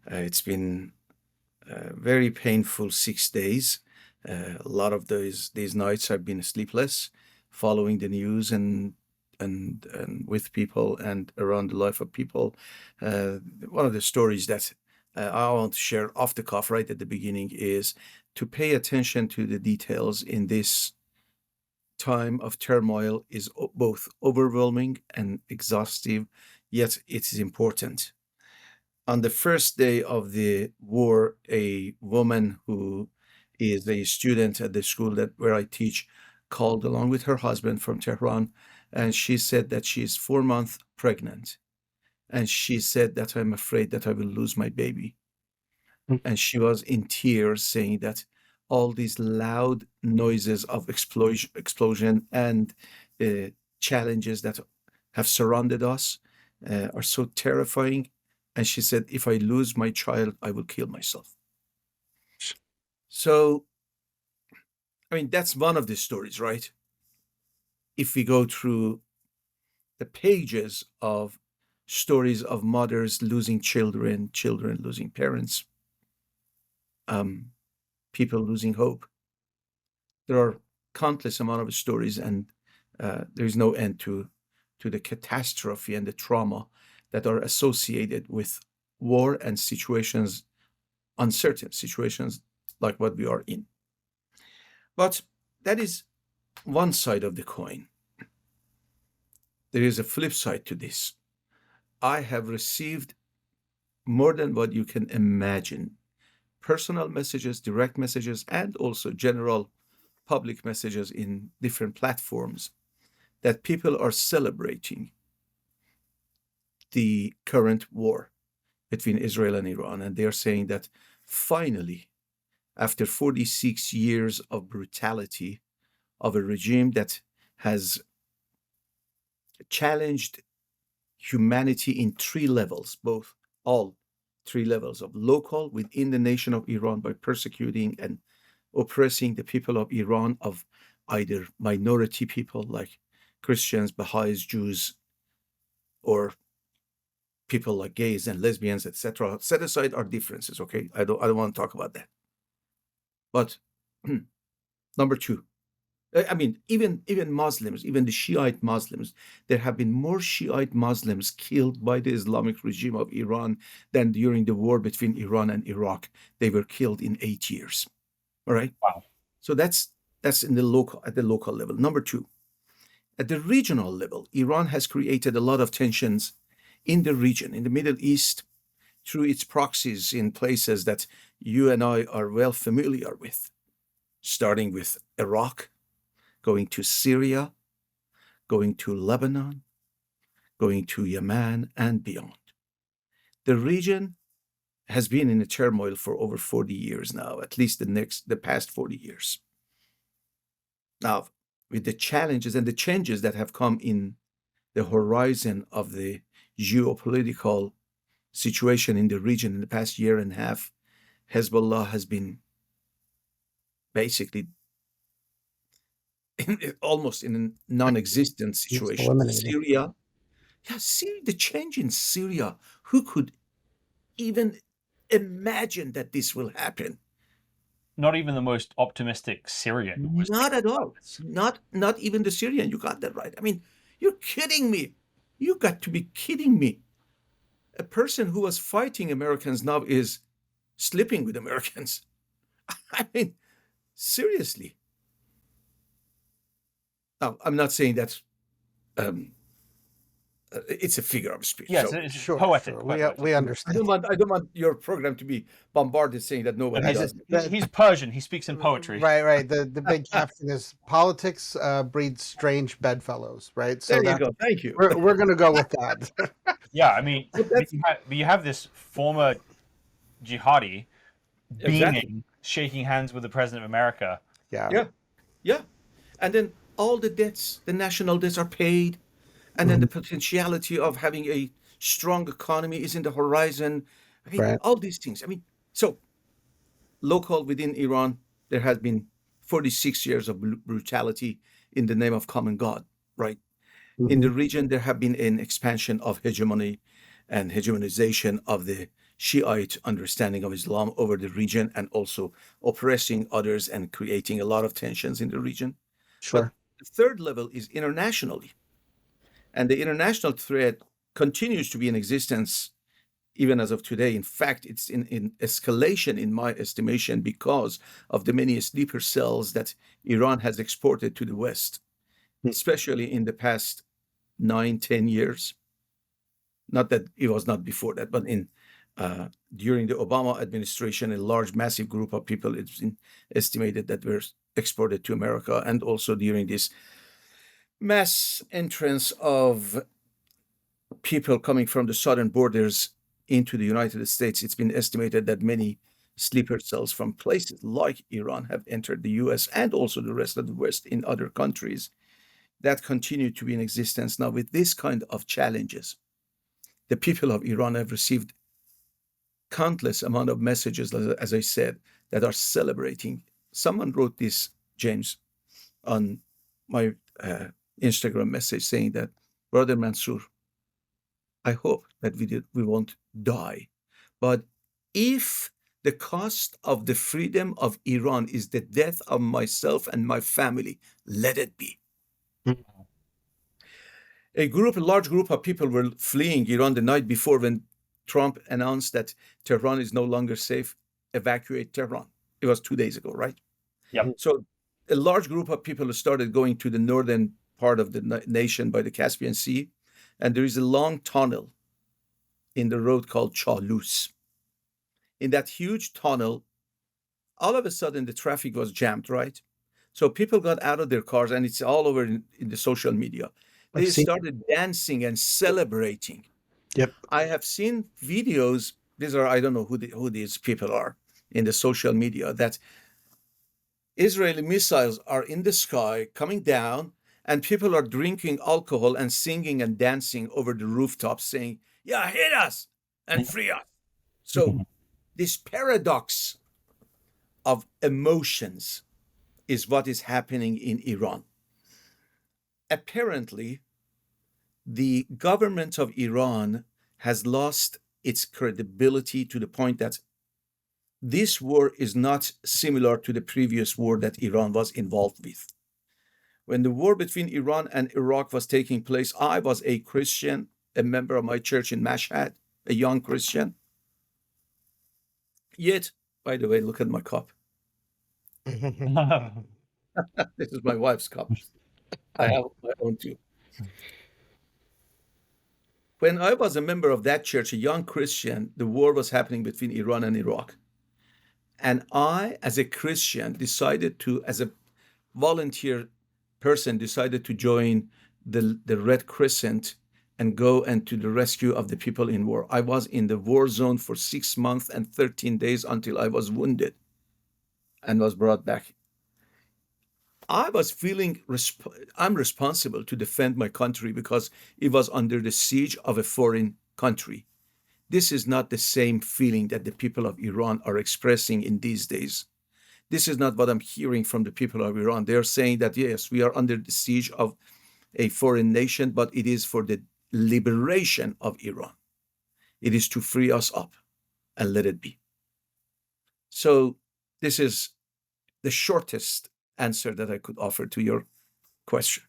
It's been very painful 6 days. A lot of these nights I've been sleepless, following the news and with people and around the life of people. One of the stories that I want to share off the cuff right at the beginning is to pay attention to the details in this time of turmoil is both overwhelming and exhaustive, yet it is important. On the first day of the war, a woman who is a student at the school where I teach called along with her husband from Tehran, and she said that she is 4 months pregnant. And she said that I'm afraid that I will lose my baby. And she was in tears saying that all these loud noises of explosion and challenges that have surrounded us are so terrifying. And she said, if I lose my child, I will kill myself. So, I mean, that's one of the stories, right? If we go through the pages of stories of mothers losing children, children losing parents, people losing hope, there are countless amount of stories, and there is no end to the catastrophe and the trauma that are associated with war and situations, uncertain situations like what we are in. But that is one side of the coin. There is a flip side to this. I have received more than what you can imagine. Personal messages, direct messages, and also general public messages in different platforms that people are celebrating the current war between Israel and Iran. And they are saying that finally, after 46 years of brutality of a regime that has challenged humanity in three levels, all three levels of local within the nation of Iran, by persecuting and oppressing the people of Iran, of either minority people like Christians, Baha'is, Jews, or people like gays and lesbians, etc. Set aside our differences, okay? I don't want to talk about that. But number two, I mean, even Muslims, even the Shiite Muslims, there have been more Shiite Muslims killed by the Islamic regime of Iran than during the war between Iran and Iraq. They were killed in 8 years. All right. Wow. So that's at the local level. Number two, at the regional level, Iran has created a lot of tensions in the region, in the Middle East, through its proxies in places that you and I are well familiar with, starting with Iraq, going to Syria, going to Lebanon, going to Yemen, and beyond. The region has been in a turmoil for over 40 years now, at least the past 40 years. Now, with the challenges and the changes that have come in the horizon of the geopolitical situation in the region in the past year and a half, Hezbollah has been basically almost in a non-existent situation. Syria, the change in Syria, who could even imagine that this will happen? Not even the most optimistic Syrian. Not at all. Not even the Syrian. You got that right. I mean, you're kidding me. You got to be kidding me. A person who was fighting Americans now is sleeping with Americans. I mean, seriously. Now, I'm not saying that it's a figure of speech. Yes, so. it's poetic. Sure. We understand. I don't want your program to be bombarded saying that nobody does. He's Persian. He speaks in poetry. Right. The big caption is politics breeds strange bedfellows, right? So there you go. Thank you. We're going to go with that. Yeah, I mean, you have this former jihadi beaming, shaking hands with the president of America. Yeah. And then all the debts, the national debts are paid. And then the potentiality of having a strong economy is in the horizon. I mean, all these things. I mean, so local within Iran, there has been 46 years of brutality in the name of common God, right? In the region, there have been an expansion of hegemony and hegemonization of the Shiite understanding of Islam over the region, and also oppressing others and creating a lot of tensions in the region. Sure. But the third level is internationally. And the international threat continues to be in existence even as of today. In fact, it's in escalation, in my estimation, because of the many sleeper cells that Iran has exported to the West, especially in the past 9-10 years. Not that it was not before that, but during the Obama administration, a large, massive group of people, it's been estimated that were exported to America, and also during this mass entrance of people coming from the southern borders into the United States, it's been estimated that many sleeper cells from places like Iran have entered the US and also the rest of the West in other countries that continue to be in existence. Now, with this kind of challenges, the people of Iran have received countless amount of messages, as I said, that are celebrating. Someone wrote this, James, on my Instagram message saying that, Brother Mansour, I hope that we won't die. But if the cost of the freedom of Iran is the death of myself and my family, let it be. A large group of people were fleeing Iran the night before when Trump announced that Tehran is no longer safe. Evacuate Tehran. It was 2 days ago, right? Yep. So a large group of people started going to the northern part of the nation by the Caspian Sea, and there is a long tunnel in the road called Chalus. In that huge tunnel, all of a sudden the traffic was jammed, right? So people got out of their cars, and it's all over in the social media. They started dancing and celebrating. Yep. I have seen videos. I don't know who these people are in the social media, that Israeli missiles are in the sky coming down, and people are drinking alcohol and singing and dancing over the rooftops saying, yeah, hit us and free us. So this paradox of emotions is what is happening in Iran. Apparently, the government of Iran has lost its credibility to the point that this war is not similar to the previous war that Iran was involved with. When the war between Iran and Iraq was taking place, I was a Christian, a member of my church in Mashhad, a young Christian. Yet, by the way, look at my cup. This is my wife's cup. I have my own too. When I was a member of that church, a young Christian, the war was happening between Iran and Iraq. And I, as a Christian, as a volunteer person, decided to join the Red Crescent and go to the rescue of the people in war. I was in the war zone for 6 months and 13 days until I was wounded and was brought back. I was feeling I'm responsible to defend my country because it was under the siege of a foreign country. This is not the same feeling that the people of Iran are expressing in these days. This is not what I'm hearing from the people of Iran. They're saying that, yes, we are under the siege of a foreign nation, but it is for the liberation of Iran. It is to free us up and let it be. So this is the shortest answer that I could offer to your question.